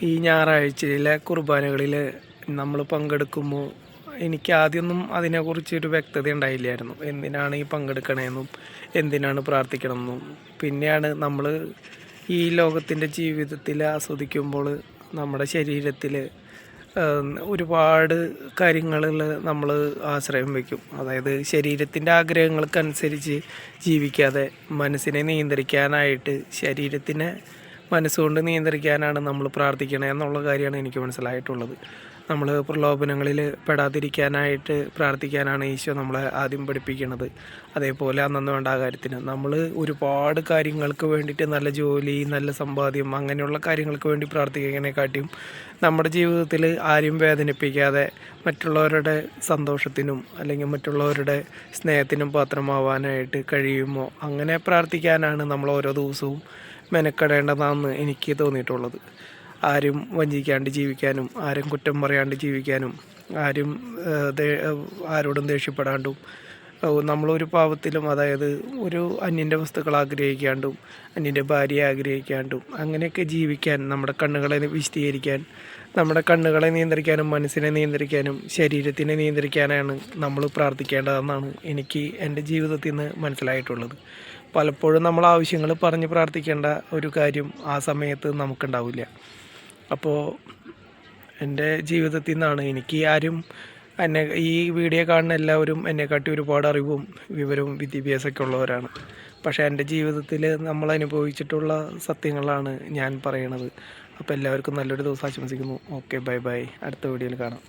ഈ ഞായറാഴ്ചയിലെ കുർബാനകളിൽ നമ്മൾ പങ്കെടുക്കുമ്പോൾ എനിക്ക് ആദ്യമൊന്നും അതിനെക്കുറിച്ചൊരു വ്യക്തത ഉണ്ടായില്ലായിരുന്നു. എന്തിനാണ് ഈ പങ്കെടുക്കണമെന്നും എന്തിനാണ് പ്രാർത്ഥിക്കണമെന്നും. പിന്നെയാണ് നമ്മൾ ഈ ലോകത്തിൻ്റെ ജീവിതത്തിൽ ആസ്വദിക്കുമ്പോൾ നമ്മുടെ ശരീരത്തിൽ ഒരുപാട് കാര്യങ്ങളിൽ നമ്മൾ ആശ്രയം വയ്ക്കും. അതായത് ശരീരത്തിൻ്റെ ആഗ്രഹങ്ങൾക്കനുസരിച്ച് ജീവിക്കാതെ മനസ്സിനെ നിയന്ത്രിക്കാനായിട്ട്, ശരീരത്തിനെ മനസ്സുകൊണ്ട് നിയന്ത്രിക്കാനാണ് നമ്മൾ പ്രാർത്ഥിക്കണത് എന്നുള്ള കാര്യമാണ് എനിക്ക് മനസ്സിലായിട്ടുള്ളത്. നമ്മൾ പ്രലോഭനങ്ങളിൽ പെടാതിരിക്കാനായിട്ട് പ്രാർത്ഥിക്കാനാണ് ഈശോ നമ്മളെ ആദ്യം പഠിപ്പിക്കുന്നത്. അതേപോലെ അന്നു വേണ്ട കാര്യത്തിന് നമ്മൾ ഒരുപാട് കാര്യങ്ങൾക്ക് വേണ്ടിയിട്ട്, നല്ല ജോലി, നല്ല സമ്പാദ്യം, അങ്ങനെയുള്ള കാര്യങ്ങൾക്ക് വേണ്ടി പ്രാർത്ഥിക്കുന്നതിനെക്കാട്ടിയും നമ്മുടെ ജീവിതത്തിൽ ആരെയും വേദനിപ്പിക്കാതെ മറ്റുള്ളവരുടെ സന്തോഷത്തിനും അല്ലെങ്കിൽ മറ്റുള്ളവരുടെ സ്നേഹത്തിനും പാത്രമാവാനായിട്ട് കഴിയുമോ അങ്ങനെ പ്രാർത്ഥിക്കാനാണ് നമ്മൾ ഓരോ ദിവസവും മെനക്കെടേണ്ടതാണെന്ന് എനിക്ക് തോന്നിയിട്ടുള്ളത്. ആരും വഞ്ചിക്കാണ്ട് ജീവിക്കാനും, ആരും കുറ്റം പറയാണ്ട് ജീവിക്കാനും, ആരോടും ദേഷ്യപ്പെടാണ്ടും, നമ്മളൊരു പാവത്തിലും, അതായത് ഒരു അന്യൻ്റെ വസ്തുക്കൾ ആഗ്രഹിക്കാണ്ടും അന്യൻ്റെ ഭാര്യയെ ആഗ്രഹിക്കാണ്ടും അങ്ങനെയൊക്കെ ജീവിക്കാൻ, നമ്മുടെ കണ്ണുകളെ വിശദീകരിക്കാൻ, നമ്മുടെ കണ്ണുകളെ നിയന്ത്രിക്കാനും മനസ്സിനെ നിയന്ത്രിക്കാനും ശരീരത്തിനെ നിയന്ത്രിക്കാനാണ് നമ്മൾ പ്രാർത്ഥിക്കേണ്ടതെന്നാണ് എനിക്ക് എൻ്റെ ജീവിതത്തിൽ നിന്ന് മനസ്സിലായിട്ടുള്ളത്. പലപ്പോഴും നമ്മൾ ആവശ്യങ്ങൾ പറഞ്ഞ് പ്രാർത്ഥിക്കേണ്ട ഒരു കാര്യം ആ സമയത്ത് നമുക്കുണ്ടാവില്ല. അപ്പോൾ എൻ്റെ ജീവിതത്തിൽ നിന്നാണ് എനിക്ക് ഈ വീഡിയോ കാണുന്ന എല്ലാവരും എന്നെക്കാട്ടി ഒരുപാട് അറിവും വിവരവും വിദ്യാഭ്യാസമൊക്കെ ഉള്ളവരാണ്. പക്ഷേ എൻ്റെ ജീവിതത്തിൽ നമ്മൾ അനുഭവിച്ചിട്ടുള്ള സത്യങ്ങളാണ് ഞാൻ പറയണത്. അപ്പോൾ എല്ലാവർക്കും നല്ലൊരു ദിവസം ആശംസിക്കുന്നു. Okay, bye bye. അടുത്ത വീഡിയോയിൽ കാണാം.